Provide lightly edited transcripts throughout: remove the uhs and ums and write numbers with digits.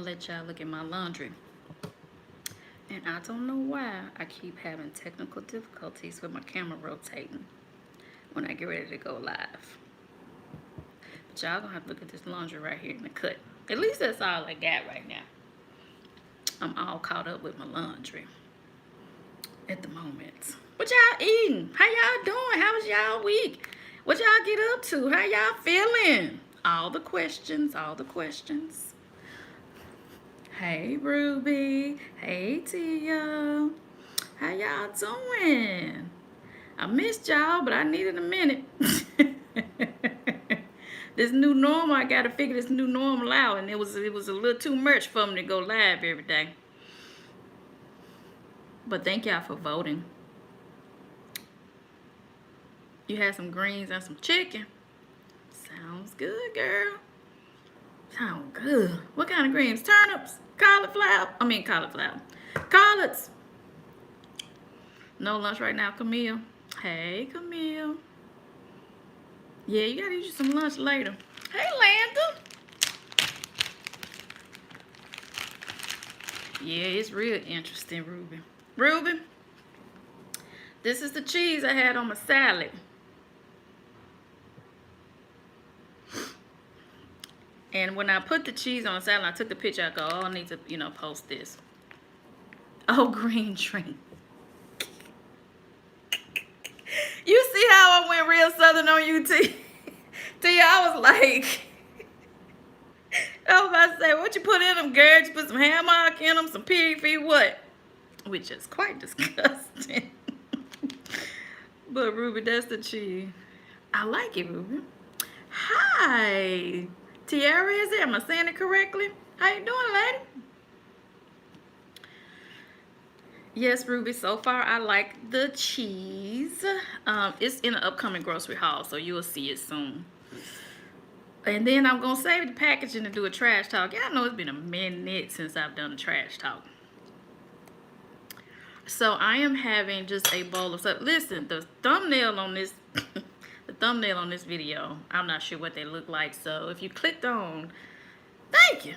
gonna let y'all look at my laundry. And I don't know why I keep having technical difficulties with my camera rotating when I get ready to go live. But y'all gonna have to look at this laundry right here in the cut. At least that's all I got right now. I'm all caught up with my laundry at the moment. What y'all eating? How y'all doing? How was y'all week? What y'all get up to? How y'all feeling? All the questions, all the questions. Hey, Ruby. Hey, Tia. How y'all doing? I missed y'all, but I needed a minute. This new normal, I gotta figure this new normal out, and it was a little too much for me to go live every day. But thank y'all for voting. You had some greens and some chicken. Sounds good, girl. Sound good. What kind of greens? Turnips? Cauliflower? Collards. No lunch right now, Camille. Hey, Camille. Yeah, you gotta eat you some lunch later. Hey, Landa. Yeah, it's real interesting, Ruby. Ruby, this is the cheese I had on my salad. And when I put the cheese on the salad, I took the picture. I go, oh, I need to, post this. Oh, green drink. You see how I went real southern on you, T? I was like, I was about to say, what you put in them, girl? You put some hammock in them, some pig feet, what? Which is quite disgusting. But, Ruby, that's the cheese. I like it, Ruby. Hi. Tiara, is it? Am I saying it correctly? How you doing, lady? Yes, Ruby, so far I like the cheese. It's in an upcoming grocery haul, so you will see it soon. And then I'm going to save the packaging to do a trash talk. Y'all know it's been a minute since I've done a trash talk. So I am having just a bowl of stuff. Listen, the thumbnail on this video, I'm not sure what they look like. So if you clicked on, thank you.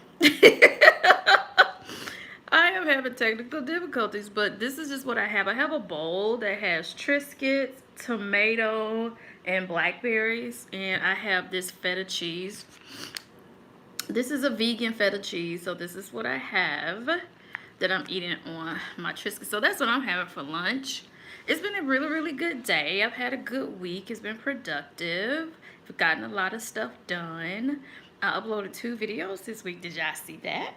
I am having technical difficulties, but this is just what I have. I have a bowl that has Triscuits, tomato, and blackberries, and I have this feta cheese. This is a vegan feta cheese, so this is what I have that I'm eating on my Triscuits. So that's what I'm having for lunch. It's been a really, really good day. I've had a good week. It's been productive. I've gotten a lot of stuff done. I uploaded 2 videos this week. Did y'all see that?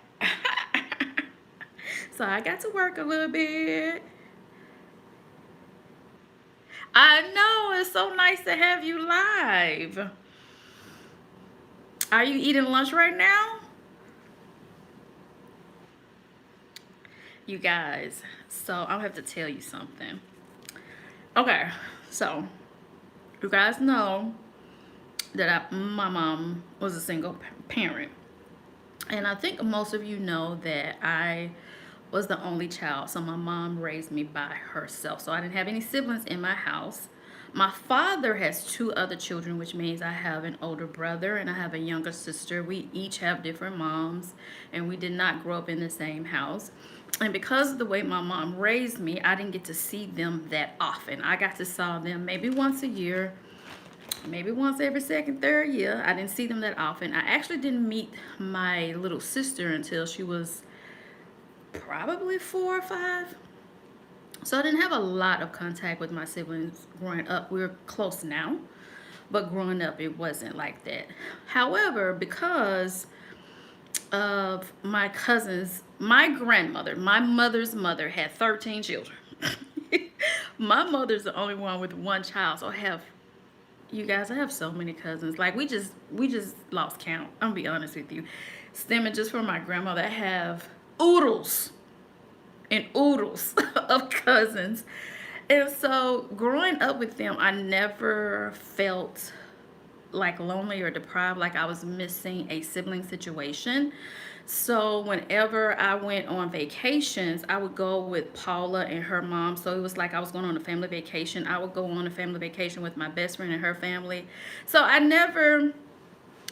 So I got to work a little bit. I know, it's so nice to have you live. Are you eating lunch right now? You guys, so I'll have to tell you something. Okay, so you guys know that my mom was a single parent. And I think most of you know that I was the only child, so my mom raised me by herself. So I didn't have any siblings in my house. My father has 2 other children, which means I have an older brother and I have a younger sister. We each have different moms, and we did not grow up in the same house. And because of the way my mom raised me, I didn't get to see them that often. I got to see them maybe once a year, maybe once every second, third year. I didn't see them that often. I actually didn't meet my little sister until she was probably 4 or 5. So I didn't have a lot of contact with my siblings growing up. We're close now, but growing up it wasn't like that. However, because of my cousins, my grandmother, my mother's mother had 13 children. My mother's the only one with 1 child. So you guys, I have so many cousins. Like we just lost count. I'm gonna be honest with you. Stemming just from my grandmother, I have oodles and oodles of cousins. And so growing up with them, I never felt like lonely or deprived, like I was missing a sibling situation. So whenever I went on vacations, I would go with Paula and her mom. So it was like I was going on a family vacation. I would go on a family vacation with my best friend and her family. So I never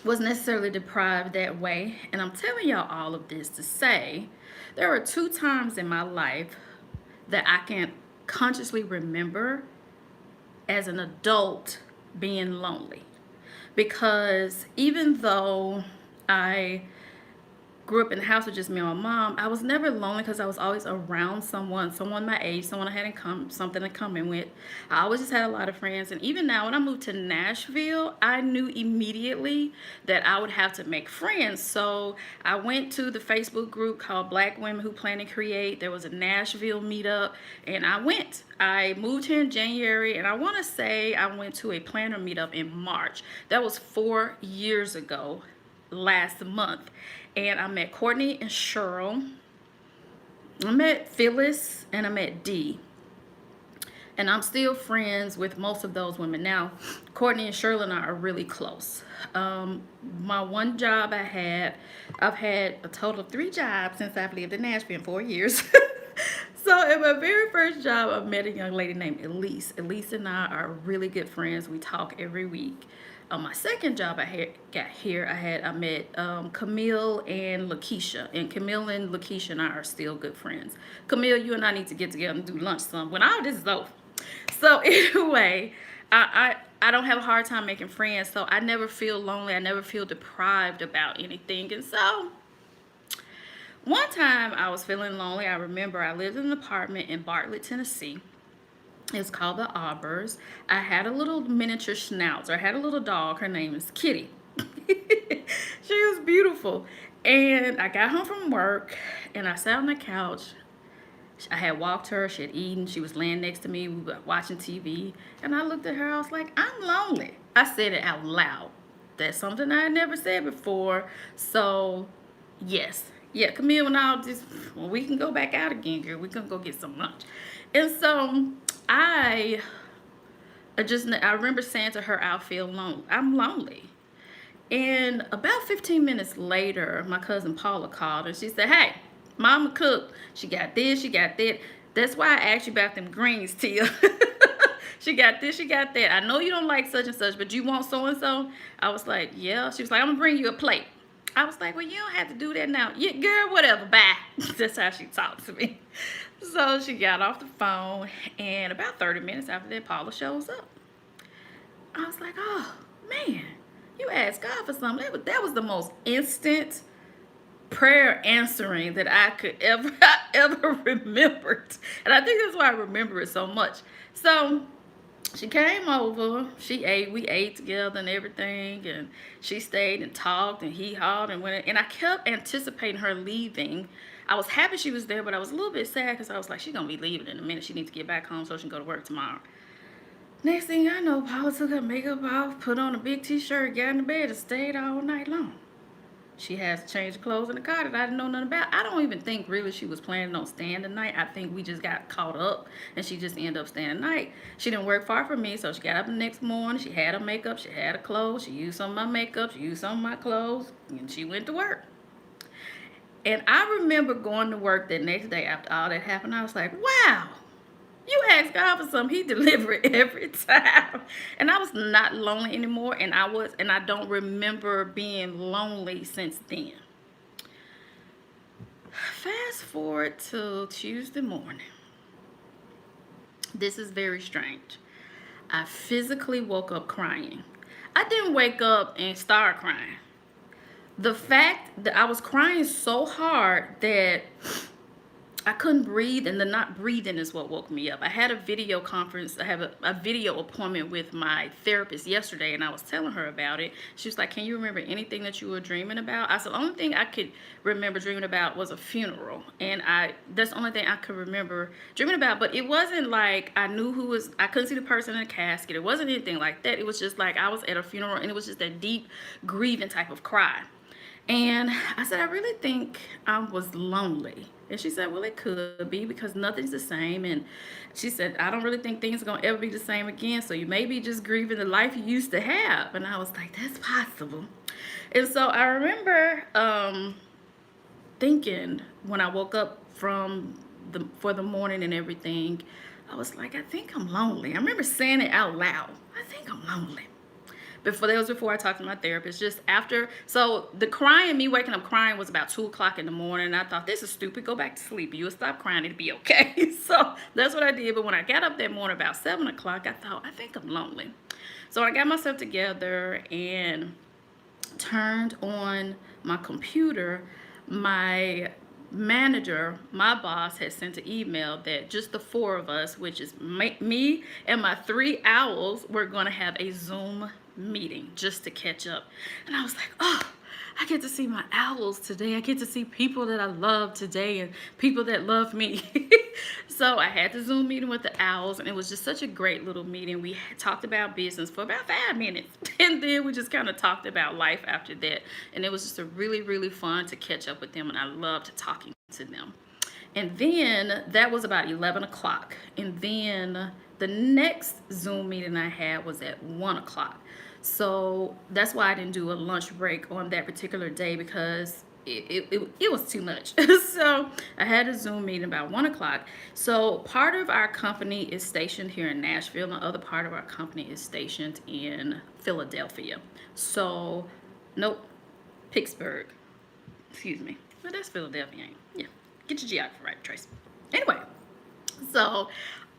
was necessarily deprived that way. And I'm telling y'all all of this to say there were 2 times in my life that I can consciously remember as an adult being lonely. Because even though I grew up in the house with just me and my mom, I was never lonely because I was always around someone my age, someone I had something in common with. I always just had a lot of friends. And even now, when I moved to Nashville, I knew immediately that I would have to make friends. So I went to the Facebook group called Black Women Who Plan and Create. There was a Nashville meetup, and I went. I moved here in January, and I want to say I went to a planner meetup in March. That was 4 years ago, last month. And I met Courtney and Cheryl. I met Phyllis, and I met Dee. And I'm still friends with most of those women. Now, Courtney and Cheryl and I are really close. My one job I've had a total of 3 jobs since I've lived in Nashville in 4 years. So in my very first job, I met a young lady named Elise. Elise and I are really good friends. We talk every week. On my second job I met Camille and Lakeisha. And Camille and Lakeisha and I are still good friends. Camille, you and I need to get together and do lunch some when all this is over. So anyway, I don't have a hard time making friends. So I never feel lonely. I never feel deprived about anything. And so one time I was feeling lonely. I remember I lived in an apartment in Bartlett, Tennessee. It's called the Aubers. I had a little miniature schnauzer. I had a little dog. Her name is Kitty. She was beautiful. And I got home from work, and I sat on the couch. I had walked her. She had eaten. She was laying next to me. We were watching TV. And I looked at her. I was like, I'm lonely. I said it out loud. That's something I had never said before. So, yes. Yeah, Camille and I'll we can go back out again, girl. We can go get some lunch. And so I remember saying to her, I feel lonely. I'm lonely. And about 15 minutes later, my cousin Paula called and she said, hey, Mama cooked. She got this, she got that. That's why I asked you about them greens, Tia. She got this, she got that. I know you don't like such and such, but you want so-and-so? I was like, yeah. She was like, I'm going to bring you a plate. I was like, well, you don't have to do that now. Yeah, girl, whatever, bye. That's how she talked to me. So she got off the phone, and about 30 minutes after that, Paula shows up. I was like, oh, man, you asked God for something. That was the most instant prayer answering that I could ever remembered. And I think that's why I remember it so much. So she came over, she ate, we ate together and everything, and she stayed and talked and hee-hawed and went, and I kept anticipating her leaving. I was happy she was there, but I was a little bit sad because I was like, she's going to be leaving in a minute. She needs to get back home so she can go to work tomorrow. Next thing I know, Paula took her makeup off, put on a big t-shirt, got in the bed and stayed all night long. She has to change clothes in the car that I didn't know nothing about. I don't even think really she was planning on staying the night. I think we just got caught up and she just ended up staying the night. She didn't work far from me, so she got up the next morning. She had her makeup, she had her clothes, she used some of my makeup, she used some of my clothes, and she went to work. And I remember going to work that next day after all that happened. I was like, wow, you asked God for something, he delivered every time. And I was not lonely anymore, and I don't remember being lonely since then. Fast forward to Tuesday morning. This is very strange. I physically woke up crying. I didn't wake up and start crying. The fact that I was crying so hard that I couldn't breathe, and the not breathing is what woke me up. I had a video conference. I have a video appointment with my therapist yesterday, and I was telling her about it. She was like, can you remember anything that you were dreaming about? I said, the only thing I could remember dreaming about was a funeral. And that's the only thing I could remember dreaming about. But it wasn't like I couldn't see the person in the casket. It wasn't anything like that. It was just like I was at a funeral, and it was just that deep grieving type of cry. And I said, I really think I was lonely. And she said, well, it could be because nothing's the same. And she said, I don't really think things are going to ever be the same again. So you may be just grieving the life you used to have. And I was like, that's possible. And so I remember thinking when I woke up for the morning and everything, I was like, I think I'm lonely. I remember saying it out loud. I think I'm lonely. before I talked to my therapist. Just after, so the crying, me waking up crying was about 2 o'clock in the morning. And I thought, this is stupid. Go back to sleep. You'll stop crying. It'll be okay. So that's what I did. But when I got up that morning about 7 o'clock, I thought, I think I'm lonely. So I got myself together and turned on my computer. My manager, my boss, had sent an email that just the 4 of us, which is me and my 3 owls, were going to have a Zoom meeting just to catch up. And I was like, oh, I get to see my owls today. I get to see people that I love today and people that love me. So I had the Zoom meeting with the owls, and it was just such a great little meeting. We talked about business for about 5 minutes, and then we just kind of talked about life after that. And it was just a really, really fun to catch up with them, and I loved talking to them. And then that was about 11 o'clock. And then the next Zoom meeting I had was at 1 o'clock. So that's why I didn't do a lunch break on that particular day, because it was too much. So I had a Zoom meeting about 1 o'clock. So part of our company is stationed here in Nashville. The other part of our company is stationed in Philadelphia. So, nope, Pittsburgh. Excuse me. Well, that's Philadelphia, ain't it? Yeah. Get your geography right, Trace. Anyway, so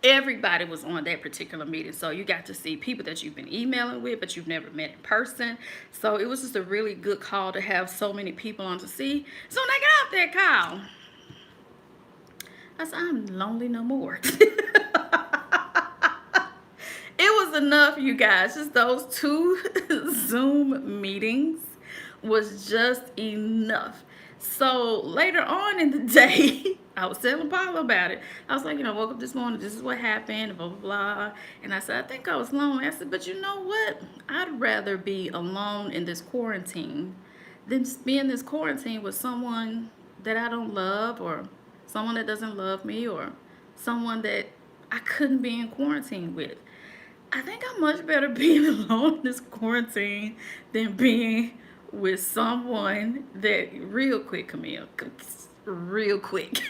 everybody was on that particular meeting. So you got to see people that you've been emailing with, but you've never met in person. So it was just a really good call to have so many people on to see. So when I got off that call, I said, I'm lonely no more. It was enough, you guys. Just those 2 Zoom meetings was just enough. So later on in the day, I was telling Paula about it. I was like, woke up this morning, this is what happened, blah, blah, blah. And I said, I think I was lonely. I said, but you know what? I'd rather be alone in this quarantine than be in this quarantine with someone that I don't love, or someone that doesn't love me, or someone that I couldn't be in quarantine with. I think I'm much better being alone in this quarantine than being with someone that, real quick, Camille, real quick,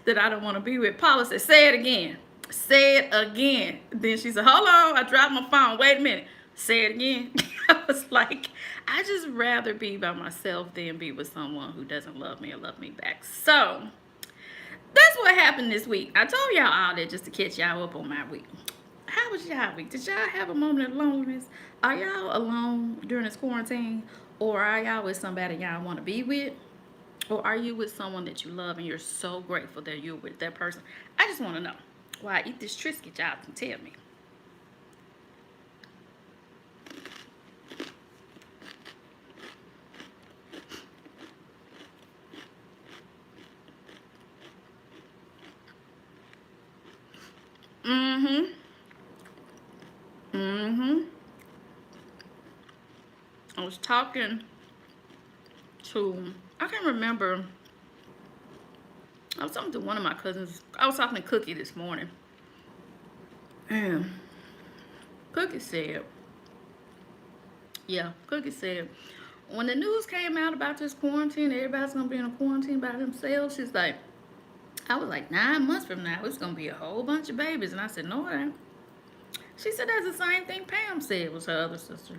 that I don't want to be with. Paula said, say it again. Say it again. Then she said, hold on, I dropped my phone. Wait a minute. Say it again. I was like, I just rather be by myself than be with someone who doesn't love me or love me back. So that's what happened this week. I told y'all all that just to catch y'all up on my week. How was y'all week? Did y'all have a moment of loneliness? Are y'all alone during this quarantine? Or are y'all with somebody y'all want to be with? Or are you with someone that you love and you're so grateful that you're with that person? I just want to know. While I eat this Triscuit, y'all can tell me. I was talking to, I can't remember. I was talking to one of my cousins. I was talking to Cookie this morning. And Cookie said, when the news came out about this quarantine, everybody's going to be in a quarantine by themselves. She's like, I was like, 9 months from now, it's going to be a whole bunch of babies. And I said, no, it ain't. She said that's the same thing Pam said, was her other sister.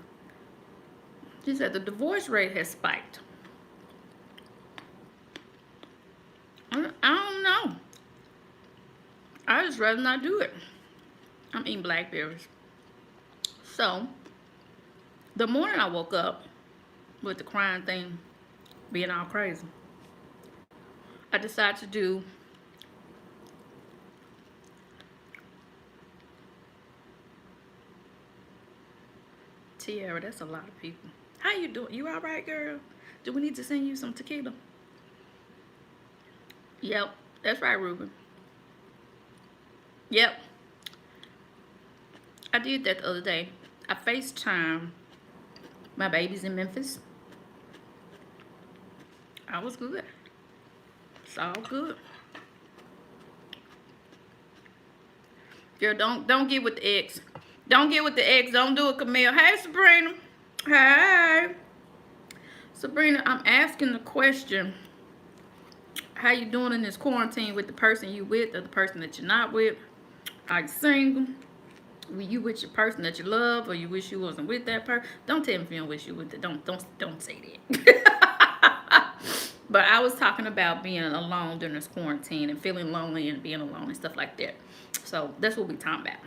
She said the divorce rate has spiked. I don't know. I just rather not do it. I'm eating blackberries. So, the morning I woke up with the crying thing being all crazy, I decided to do Tiara. That's a lot of people. How you doing? You all right, girl? Do we need to send you some tequila? Yep, that's right, Ruben. Yep. I did that the other day. I FaceTime my babies in Memphis. I was good. It's all good. Girl, don't get with the ex. Don't get with the ex. Don't do it, Camille. Hey, Sabrina. Hey. Sabrina, I'm asking the question. How you doing in this quarantine with the person you with or the person that you're not with? Are you single? You wish your person that you love, or you wish you wasn't with that person. Don't tell me if you don't wish you with it. Don't say that. But I was talking about being alone during this quarantine and feeling lonely and being alone and stuff like that. So that's what we talking about.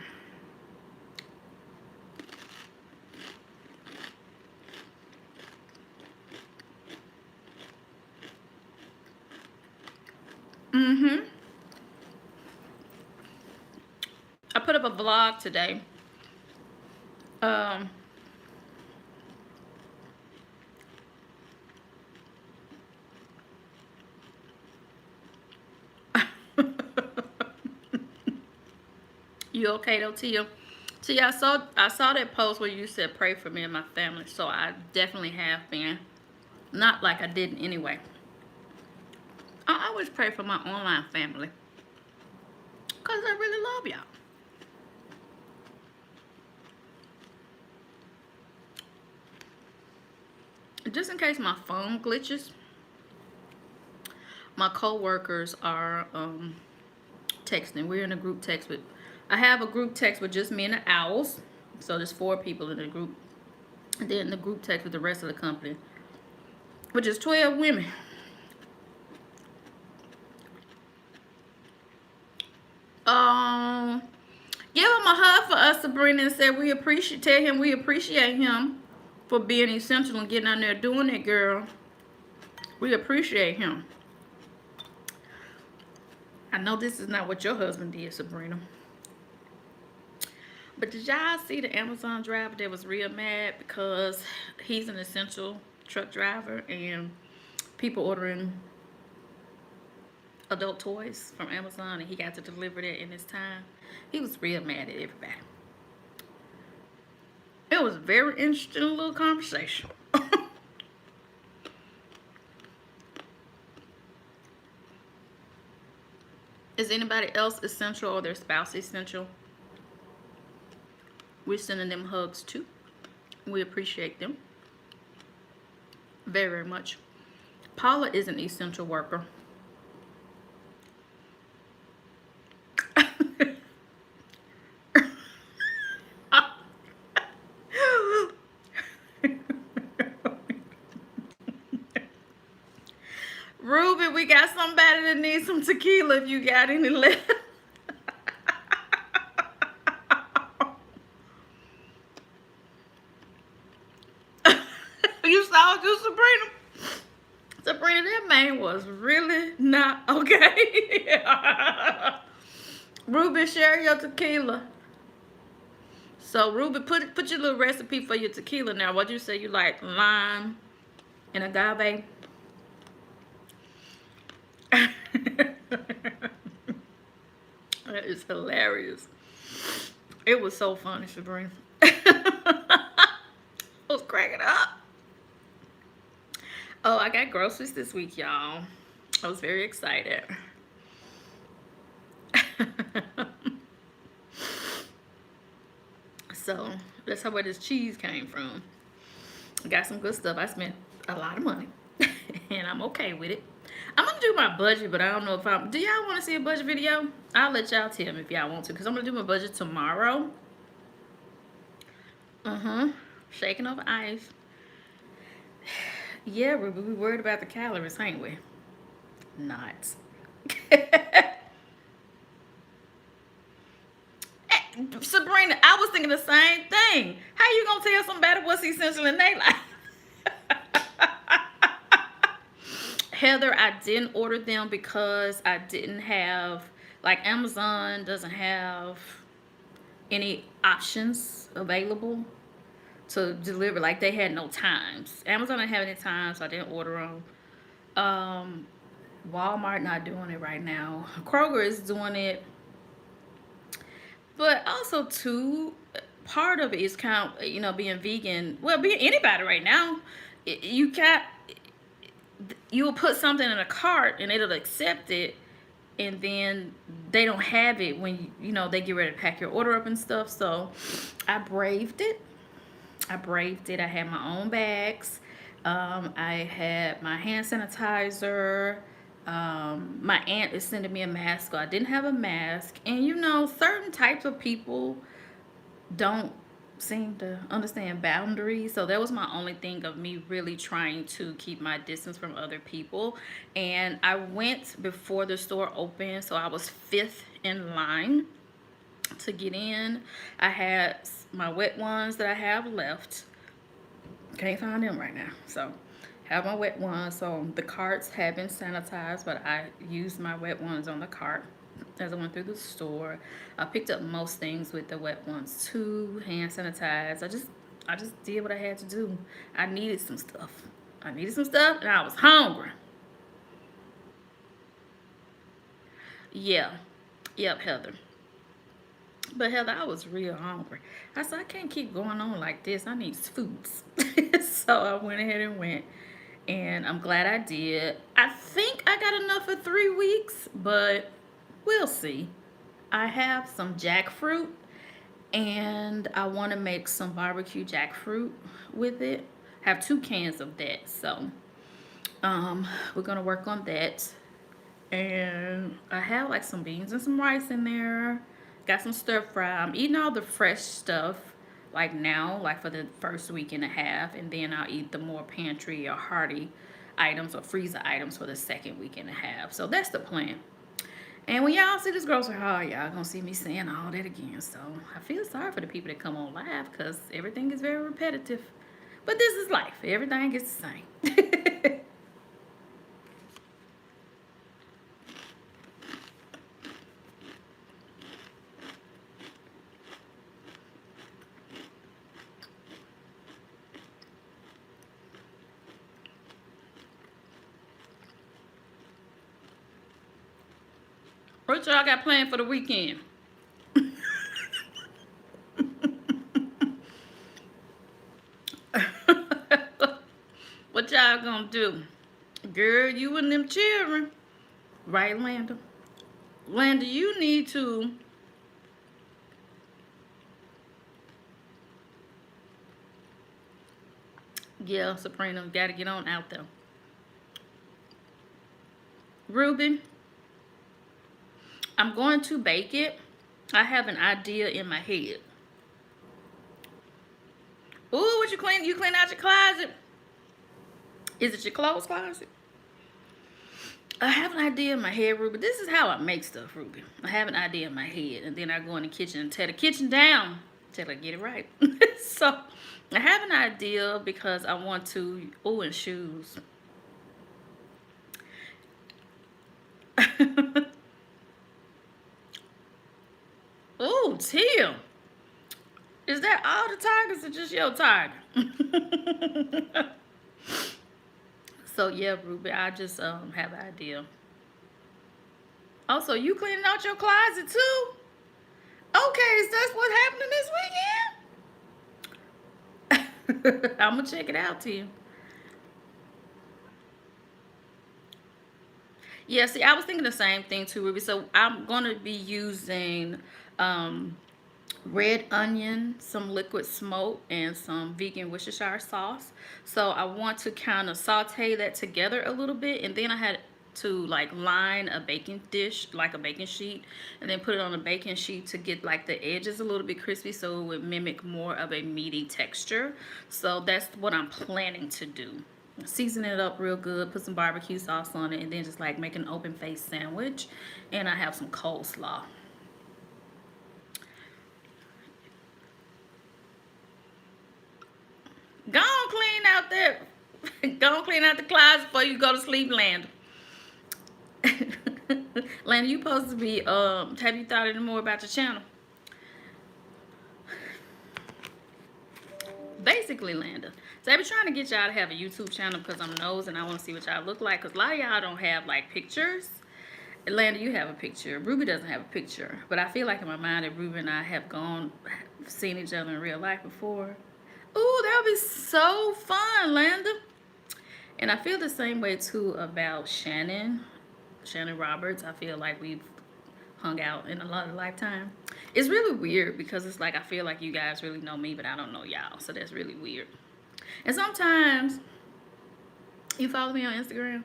Mm-hmm. I put up a vlog today. Um, you okay though, Tia? Tia, I saw that post where you said pray for me and my family. So I definitely have been. Not like I didn't anyway. I always pray for my online family. Because I really love y'all. Just in case my phone glitches, my co-workers are texting. We're in a group text with, I have a group text with just me and the owls. So there's 4 people in the group. And then the group text with the rest of the company, which is 12 women. Um, Give him a hug for us, Sabrina, and say tell him we appreciate him for being essential and getting out there doing it, girl. We appreciate him. I know this is not what your husband did, Sabrina. But did y'all see the Amazon driver that was real mad because he's an essential truck driver and people ordering adult toys from Amazon and he got to deliver that in his time? He was real mad at everybody. It was a very interesting little conversation. Is anybody else essential or their spouse essential? We're sending them hugs too. We appreciate them very, very much. Paula is an essential worker. Ruby, we got somebody that needs some tequila if you got any left. You saw you, Sabrina? Sabrina, that man was really not okay. Ruby, share your tequila. So, Ruby, put your little recipe for your tequila now. What you say you like? Lime and agave? That is hilarious. It was so funny, Sabrina. I was cracking up. Oh, I got groceries this week, y'all. I was very excited. So that's how where this cheese came from. Got some good stuff. I spent a lot of money, and I'm okay with it. I'm gonna do my budget, but I don't know if I'm. Do y'all want to see a budget video? I'll let y'all tell me if y'all want to, because I'm gonna do my budget tomorrow. Shaking off ice. Yeah, Ruby, we worried about the calories, ain't we? Not. Sabrina, I was thinking the same thing. How you gonna tell somebody what's essential in their life? Heather, I didn't order them because I didn't have, like, Amazon doesn't have any options available to deliver. Like, they had no times. Amazon didn't have any times, so I didn't order them. Walmart not doing it right now. Kroger is doing it. But also, too, part of it is kind of, being vegan. Well, being anybody right now, you can't. You will put something in a cart and it'll accept it, and then they don't have it when they get ready to pack your order up and stuff. So I braved it. I had my own bags. I had my hand sanitizer. My aunt is sending me a mask, so I didn't have a mask. And certain types of people don't seem to understand boundaries. So that was my only thing of me really trying to keep my distance from other people. And I went before the store opened, so I was fifth in line to get in. I had my wet ones that I have left. Can't find them right now. So have my wet ones. So the carts have been sanitized, but I used my wet ones on the cart as I went through the store. I picked up most things with the wet ones too, hand sanitized. I just did what I had to do. I needed some stuff. I needed some stuff and I was hungry. Yeah. Yep, Heather. But Heather, I was real hungry. I said, I can't keep going on like this. I need foods. So I went ahead and went. And I'm glad I did. I think I got enough for 3 weeks, but we'll see. I have some jackfruit and I want to make some barbecue jackfruit with it. I have 2 cans of that. So we're going to work on that. And I have like some beans and some rice in there. Got some stir fry. I'm eating all the fresh stuff like now, like for the first week and a half, and then I'll eat the more pantry or hearty items or freezer items for the second week and a half. So that's the plan. And when y'all see this grocery haul, y'all gonna see me saying all that again. So I feel sorry for the people that come on live because everything is very repetitive. But this is life. Everything gets the same. What y'all got planned for the weekend? What y'all gonna do? Girl, you and them children. Right, Landa? Landa, you need to. Yeah, Sabrina, gotta get on out there. Ruby, I'm going to bake it. I have an idea in my head. Ooh, what you clean? You clean out your closet? Is it your clothes closet? I have an idea in my head, Ruby. This is how I make stuff, Ruby. I have an idea in my head, and then I go in the kitchen and tear the kitchen down till I get it right. So I have an idea because I want to. Oh, and shoes. Oh, Tim. Is that all the tigers or just your tiger? So yeah, Ruby, I just have an idea. Also, you cleaning out your closet too? Okay, is that what's happening this weekend? I'm gonna check it out, Tim. Yeah, see, I was thinking the same thing too, Ruby. So I'm gonna be using um, red onion, some liquid smoke, and some vegan Worcestershire sauce. So I want to kind of saute that together a little bit, and then I had to like line a baking dish, like a baking sheet, and then put it on a baking sheet to get like the edges a little bit crispy so it would mimic more of a meaty texture. So that's what I'm planning to do. Season it up real good, put some barbecue sauce on it, and then just like make an open face sandwich. And I have some coleslaw. Go on, clean out there. Go on, clean out the closet before you go to sleep, Land. Land, you supposed to be, have you thought any more about your channel? Basically, Landa. So I be trying to get y'all to have a YouTube channel because I'm nosing and I want to see what y'all look like. Because a lot of y'all don't have, like, pictures. Landa, you have a picture. Ruby doesn't have a picture. But I feel like in my mind that Ruby and I have seen each other in real life before. Ooh, that would be so fun, Landa. And I feel the same way, too, about Shannon Roberts. I feel like we've hung out in a lot of lifetime. It's really weird because it's like I feel like you guys really know me, but I don't know y'all. So that's really weird. And sometimes, you follow me on Instagram?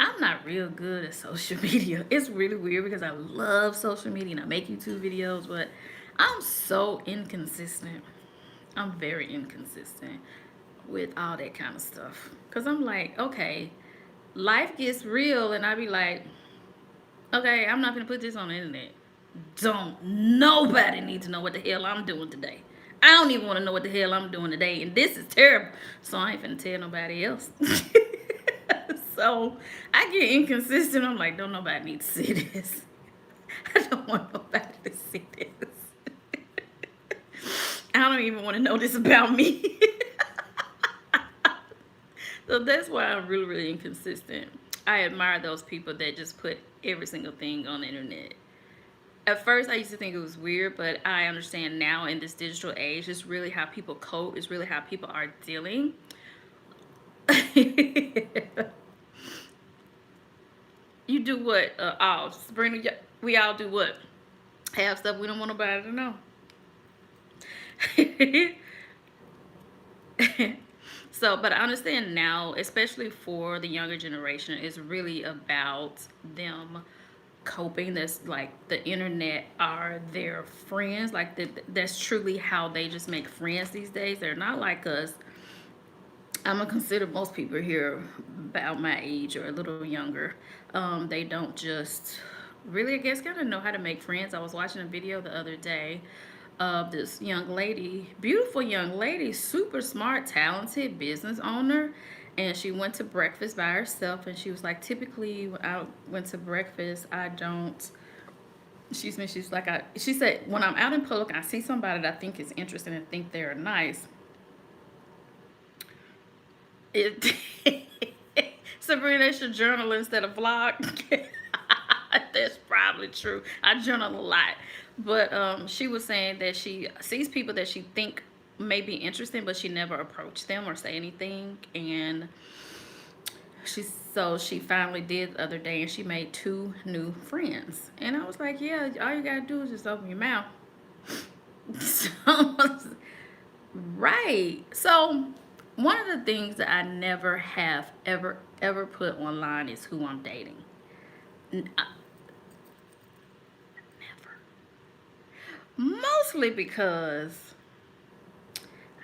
I'm not real good at social media. It's really weird because I love social media and I make YouTube videos, but I'm so inconsistent. I'm very inconsistent with all that kind of stuff. Because I'm like, okay, life gets real, and I be like, okay, I'm not going to put this on the internet. Don't nobody need to know what the hell I'm doing today. I don't even want to know what the hell I'm doing today, and this is terrible. So I ain't finna tell nobody else. So I get inconsistent. I'm like, don't nobody need to see this. I don't want nobody to see this. I don't even want to know this about me. So that's why I'm really, really inconsistent. I admire those people that just put every single thing on the internet. At first, I used to think it was weird, but I understand now in this digital age, it's really how people cope. It's really how people are dealing. You do what? Sabrina, we all do what? Have stuff we don't want nobody to know. So, but I understand now, especially for the younger generation, it's really about them coping. That's like the internet are their friends. Like that's truly how they just make friends these days. They're not like us. I'm gonna consider most people here about my age or a little younger. They don't just really, I guess, kind of know how to make friends. I was watching a video the other day of this young lady, beautiful young lady, super smart, talented business owner. And she went to breakfast by herself. And she was like, typically, when I went to breakfast, I don't. Excuse me. She's like, she said, when I'm out in public, I see somebody that I think is interesting and think they're nice. It, Sabrina, that's your journal instead of vlog. That's probably true. I journal a lot. But she was saying that she sees people that she think may be interesting, but she never approached them or say anything. And she finally did the other day, and she made 2 new friends. And I was like, yeah, all you gotta do is just open your mouth. So, right. So one of the things that I never have ever put online is who I'm dating. Never. Mostly because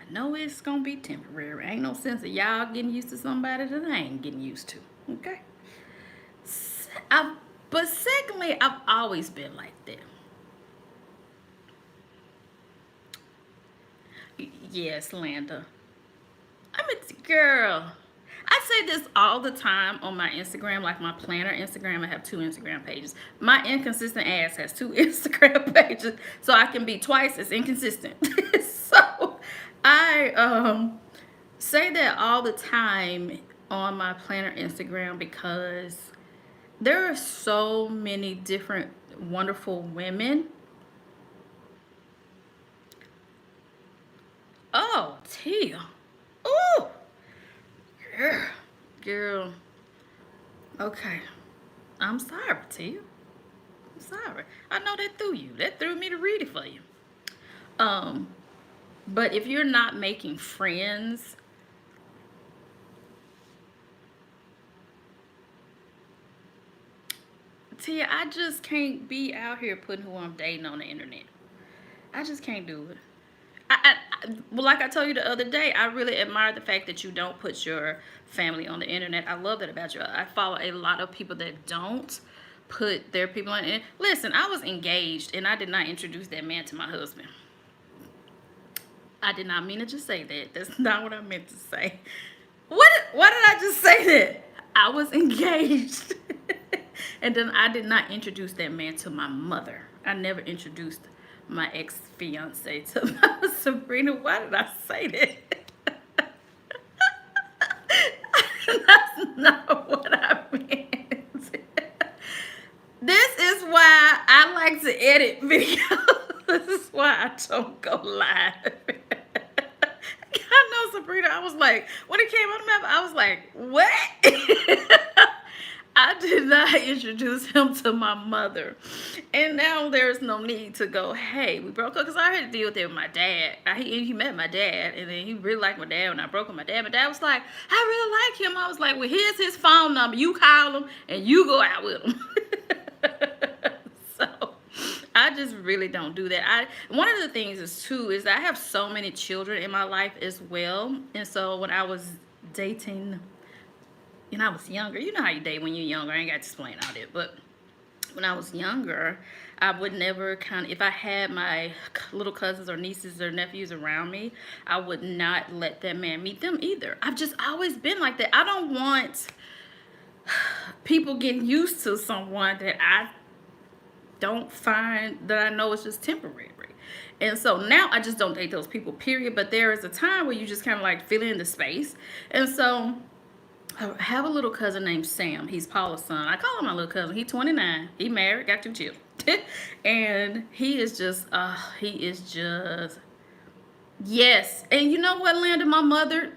I know it's gonna be temporary. Ain't no sense of y'all getting used to somebody that I ain't getting used to. Okay. But secondly, I've always been like that. Yes, Landa. I'm a girl. I say this all the time on my Instagram, like my planner Instagram. I have 2 Instagram pages. My inconsistent ass has 2 Instagram pages, so I can be twice as inconsistent. So I say that all the time on my planner Instagram because there are so many different wonderful women. Oh, Tia. Ooh, girl, girl. Okay, I'm sorry, Tia. I'm sorry. I know that threw you. That threw me to read it for you. Um, but if you're not making friends, Tia, I just can't be out here putting who I'm dating on the internet. I just can't do it. Well, like I told you the other day, I really admire the fact that you don't put your family on the internet. I love that about you. I follow a lot of people that don't put their people on. Listen, I was engaged and I did not introduce that man to my husband. I did not mean to just say that. That's not what I meant to say. Why did I just say that? I was engaged. And then I did not introduce that man to my mother. I never introduced my ex-fiance to my Sabrina. Why did I say that? That's not what I meant. This is why I like to edit videos. This is why I don't go live. I know, Sabrina. I was like, when it came on the map, I was like, what? I did not introduce him to my mother. And now there's no need to go, hey, we broke up. Because I had to deal with it with my dad. He met my dad. And then he really liked my dad when I broke up with my dad. My dad was like, I really like him. I was like, well, here's his phone number. You call him and you go out with him. So I just really don't do that. One of the things is too is that I have so many children in my life as well, and so when I was dating, and I was younger, you know how you date when you're younger. I ain't got to explain all that, but when I was younger, I would never kind of, if I had my little cousins or nieces or nephews around me, I would not let that man meet them either. I've just always been like that. I don't want people getting used to someone that I don't find, that I know is just temporary. And so now I just don't date those people, period. But there is a time where you just kind of like fill in the space. And so I have a little cousin named Sam. He's Paula's son. I call him my little cousin. He's 29. He married, got 2 children. And he is just, yes. And you know what, Linda, my mother,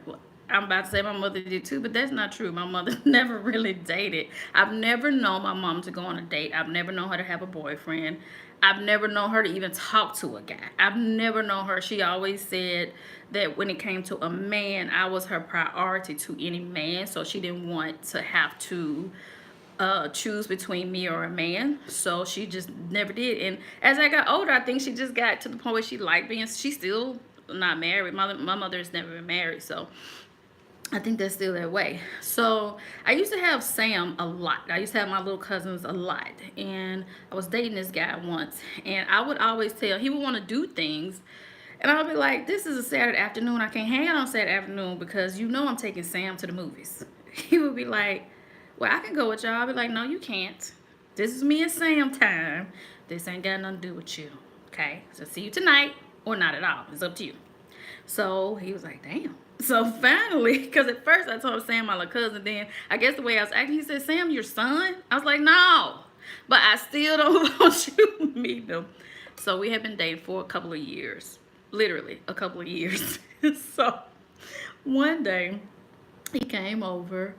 I'm about to say my mother did too, but that's not true. My mother never really dated. I've never known my mom to go on a date. I've never known her to have a boyfriend. I've never known her to even talk to a guy. I've never known her. She always said that when it came to a man, I was her priority to any man. So she didn't want to have to choose between me or a man. So she just never did. And as I got older, I think she just got to the point where she liked being, she's still not married. My mother's never been married. So I think that's still that way. So I used to have Sam a lot. I used to have my little cousins a lot. And I was dating this guy once. And I would always tell, he would want to do things. And I would be like, this is a Saturday afternoon. I can't hang out on Saturday afternoon because you know I'm taking Sam to the movies. He would be like, well, I can go with y'all. I'd be like, no, you can't. This is me and Sam time. This ain't got nothing to do with you. Okay? So see you tonight or not at all. It's up to you. So he was like, damn. So finally, because at first I told Sam my little cousin, then I guess the way I was acting, he said, Sam, your son? I was like, no, but I still don't want you to meet him. So we had been dating for a couple of years, literally a couple of years. So one day he came over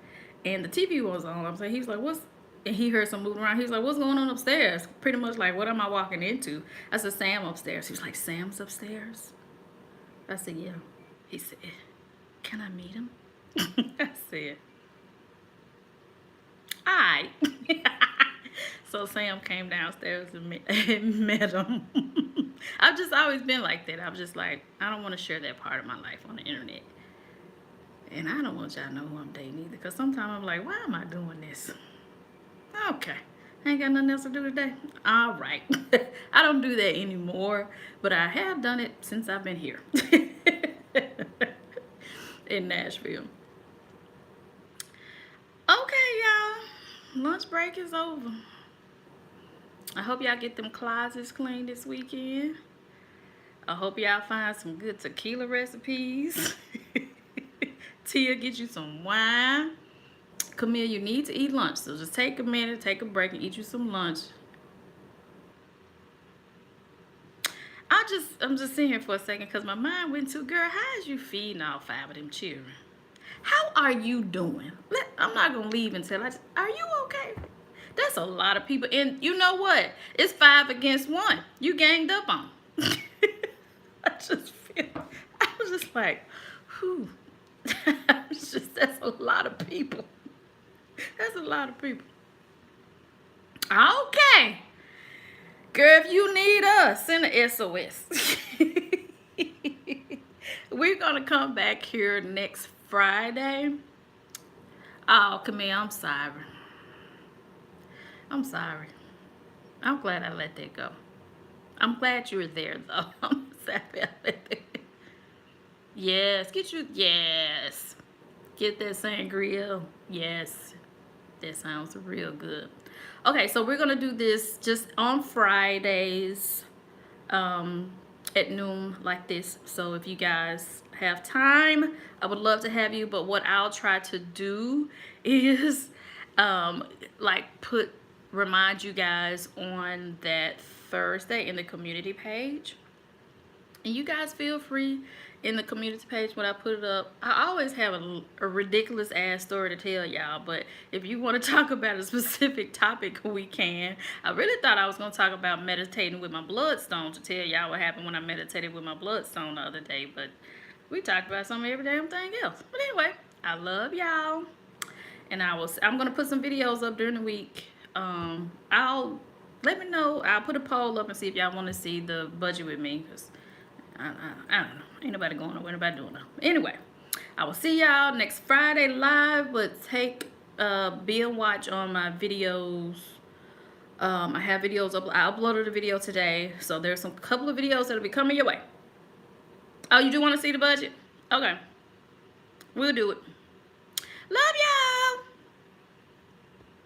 and the TV was on. I'm saying, he was like, what's, and he heard some moving around. He was like, what's going on upstairs? Pretty much like, what am I walking into? I said, Sam upstairs. He was like, Sam's upstairs? I said, yeah. He said, can I meet him? I said, alright. So Sam came downstairs and met him. I've just always been like that. I'm just like, I don't want to share that part of my life on the internet. And I don't want y'all to know who I'm dating either. Because sometimes I'm like, why am I doing this? Okay. I ain't got nothing else to do today. Alright. I don't do that anymore. But I have done it since I've been here. In Nashville. Okay, y'all. Lunch break is over. I hope y'all get them closets clean this weekend. I hope y'all find some good tequila recipes. Tia, get you some wine. Camille, you need to eat lunch. So just take a minute, take a break, and eat you some lunch. I'm just sitting here for a second because my mind went to, girl, how is you feeding all 5 of them children? How are you doing? I'm not going to leave until are you okay? That's a lot of people. And you know what? It's 5 against 1. You ganged up on. I was just like, whew. That's a lot of people. That's a lot of people. Okay. Girl, if you need us, send a SOS. We're going to come back here next Friday. Oh, Camille, I'm sorry. I'm sorry. I'm glad I let that go. I'm glad you were there, though. I'm sorry I let that go. Yes, yes. Get that sangria. Yes. That sounds real good. Okay, so we're going to do this just on Fridays at noon like this. So if you guys have time, I would love to have you. But what I'll try to do is remind you guys on that Thursday in the community page. And you guys feel free in the community page when I put it up. I always have a ridiculous ass story to tell y'all, but if you want to talk about a specific topic, we can. I really thought I was going to talk about meditating with my bloodstone, to tell y'all what happened when I meditated with my bloodstone the other day, but we talked about some every damn thing else. But anyway, I love y'all, and I'm going to put some videos up during the week. I'll let me know. I'll put a poll up and see if y'all want to see the budget with me. Cause I don't know. Ain't nobody going nowhere. Nobody doing nothing. Anyway, I will see y'all next Friday live. But be and watch on my videos. I have videos up. I uploaded a video today, so there's some couple of videos that'll be coming your way. Oh, you do want to see the budget? Okay, we'll do it. Love y'all.